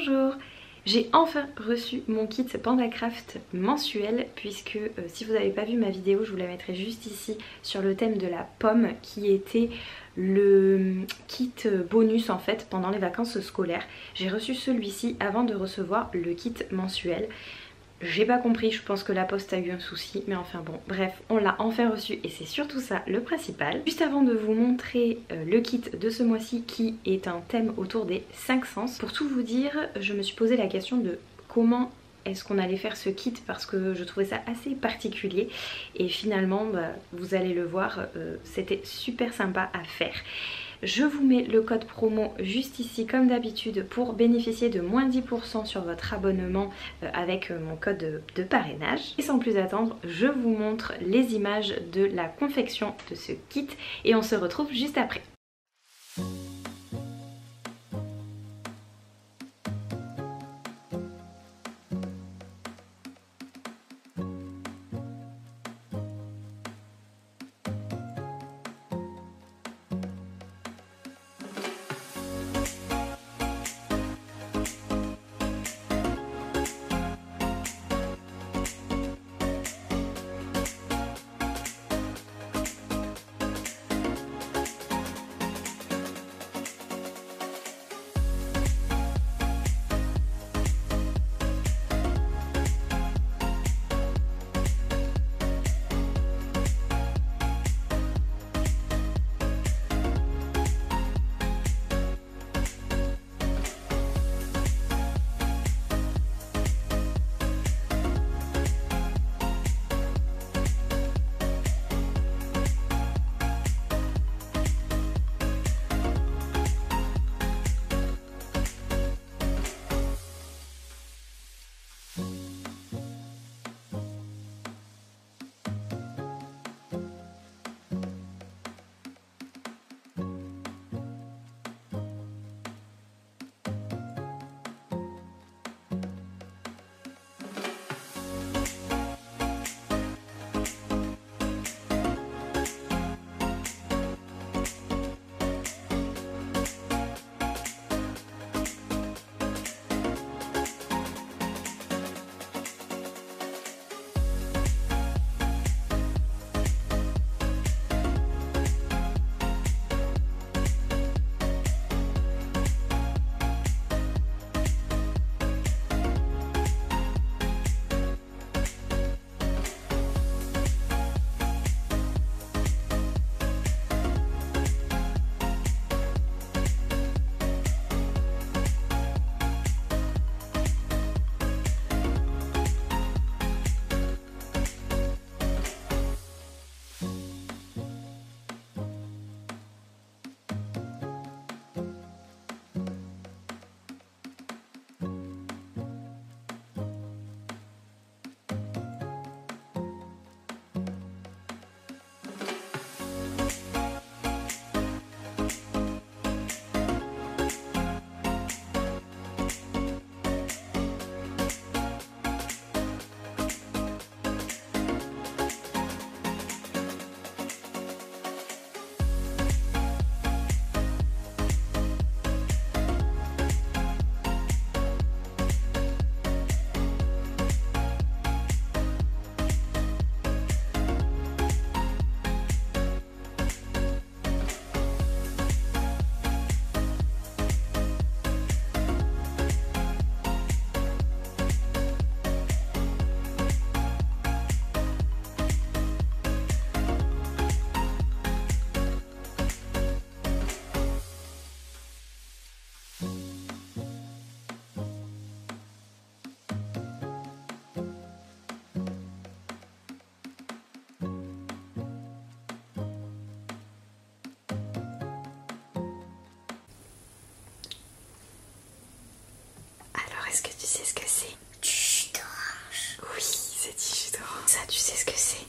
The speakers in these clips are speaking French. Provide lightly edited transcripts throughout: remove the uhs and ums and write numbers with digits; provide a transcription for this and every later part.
Bonjour! J'ai enfin reçu mon kit PandaCraft mensuel puisque si vous n'avez pas vu ma vidéo, je vous la mettrai juste ici sur le thème de la pomme qui était le kit bonus en fait pendant les vacances scolaires. J'ai reçu celui-ci avant de recevoir le kit mensuel. J'ai pas compris, je pense que la poste a eu un souci, mais enfin bon, bref, on l'a enfin reçu et c'est surtout ça le principal. Juste avant de vous montrer le kit de ce mois-ci qui est un thème autour des 5 sens, pour tout vous dire, je me suis posé la question de comment est-ce qu'on allait faire ce kit parce que je trouvais ça assez particulier et finalement, vous allez le voir, c'était super sympa à faire. Je vous mets le code promo juste ici comme d'habitude pour bénéficier de moins 10% sur votre abonnement avec mon code de parrainage. Et sans plus attendre, je vous montre les images de la confection de ce kit et on se retrouve juste après. Alors, est-ce que tu sais ce que c'est? Du jus d'orange. Oui, c'est du jus d'orange. Ça, tu sais ce que c'est?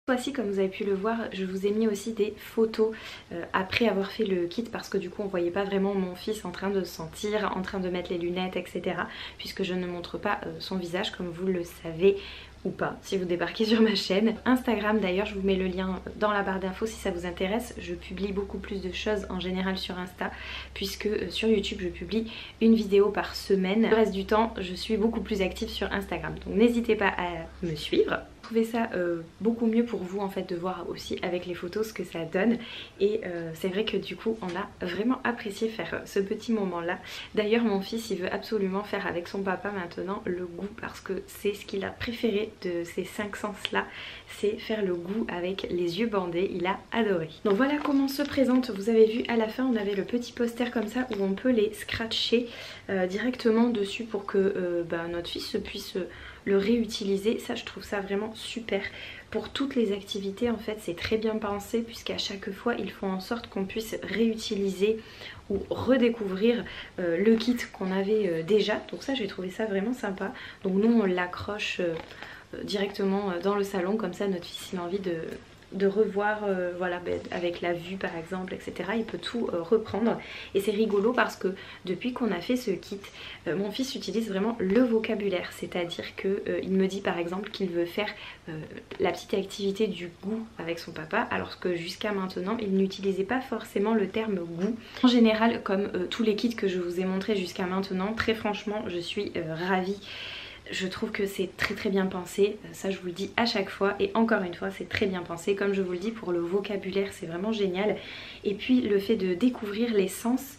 Cette fois-ci, comme vous avez pu le voir, je vous ai mis aussi des photos après avoir fait le kit parce que du coup on voyait pas vraiment mon fils en train de se sentir, en train de mettre les lunettes, etc. Puisque je ne montre pas son visage comme vous le savez ou pas si vous débarquez sur ma chaîne. Instagram d'ailleurs, je vous mets le lien dans la barre d'infos si ça vous intéresse. Je publie beaucoup plus de choses en général sur Insta puisque sur YouTube je publie une vidéo par semaine. Le reste du temps je suis beaucoup plus active sur Instagram, donc n'hésitez pas à me suivre. Je trouvais ça beaucoup mieux pour vous en fait de voir aussi avec les photos ce que ça donne et c'est vrai que du coup on a vraiment apprécié faire ce petit moment là. D'ailleurs mon fils il veut absolument faire avec son papa maintenant le goût parce que c'est ce qu'il a préféré de ces 5 sens là, c'est faire le goût avec les yeux bandés, il a adoré. Donc voilà comment se présente, vous avez vu à la fin on avait le petit poster comme ça où on peut les scratcher directement dessus pour que notre fils puisse le réutiliser. Ça je trouve ça vraiment super. Pour toutes les activités en fait c'est très bien pensé puisqu'à chaque fois ils font en sorte qu'on puisse réutiliser ou redécouvrir le kit qu'on avait déjà. Donc ça j'ai trouvé ça vraiment sympa. Donc nous on l'accroche directement dans le salon, comme ça notre fils il a envie de revoir voilà, avec la vue par exemple, etc. Il peut tout reprendre et c'est rigolo parce que depuis qu'on a fait ce kit, mon fils utilise vraiment le vocabulaire, c'est-à-dire que il me dit par exemple qu'il veut faire la petite activité du goût avec son papa, alors que jusqu'à maintenant il n'utilisait pas forcément le terme goût. En général, comme tous les kits que je vous ai montrés jusqu'à maintenant, très franchement je suis ravie. Je trouve que c'est très bien pensé, ça je vous le dis à chaque fois et encore une fois c'est très bien pensé. Comme je vous le dis, pour le vocabulaire c'est vraiment génial. Et puis le fait de découvrir les sens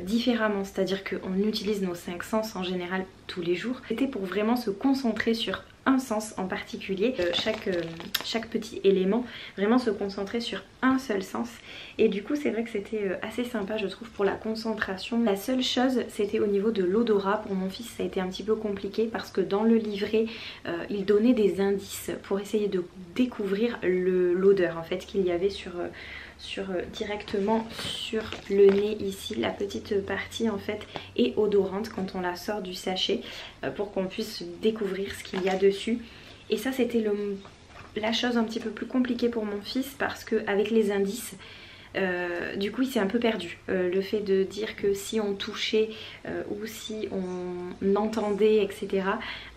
différemment, c'est-à-dire qu'on utilise nos 5 sens en général tous les jours. C'était pour vraiment se concentrer sur un sens en particulier, chaque petit élément, vraiment se concentrer sur un seul sens. Et du coup c'est vrai que c'était assez sympa je trouve pour la concentration. La seule chose c'était au niveau de l'odorat. Pour mon fils ça a été un petit peu compliqué parce que dans le livret il donnait des indices pour essayer de découvrir l'odeur en fait qu'il y avait directement sur le nez ici. La petite partie en fait est odorante quand on la sort du sachet pour qu'on puisse découvrir ce qu'il y a dessus. Et ça c'était la chose un petit peu plus compliquée pour mon fils parce qu'avec les indices du coup il s'est un peu perdu. Le fait de dire que si on touchait ou si on entendait etc,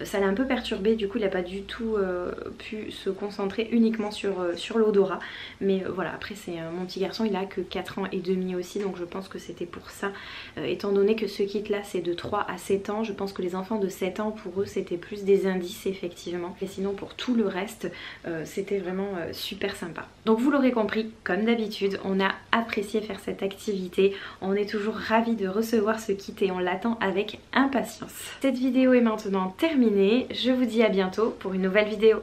ça l'a un peu perturbé. Du coup il n'a pas du tout pu se concentrer uniquement sur l'odorat. Mais voilà, après c'est mon petit garçon, il a que 4 ans et demi aussi, donc je pense que c'était pour ça. Étant donné que ce kit là c'est de 3 à 7 ans, je pense que les enfants de 7 ans pour eux c'était plus des indices effectivement. Et sinon pour tout le reste c'était vraiment super sympa. Donc vous l'aurez compris, comme d'habitude on a apprécié faire cette activité, on est toujours ravis de recevoir ce kit et on l'attend avec impatience. Cette vidéo est maintenant terminée, je vous dis à bientôt pour une nouvelle vidéo.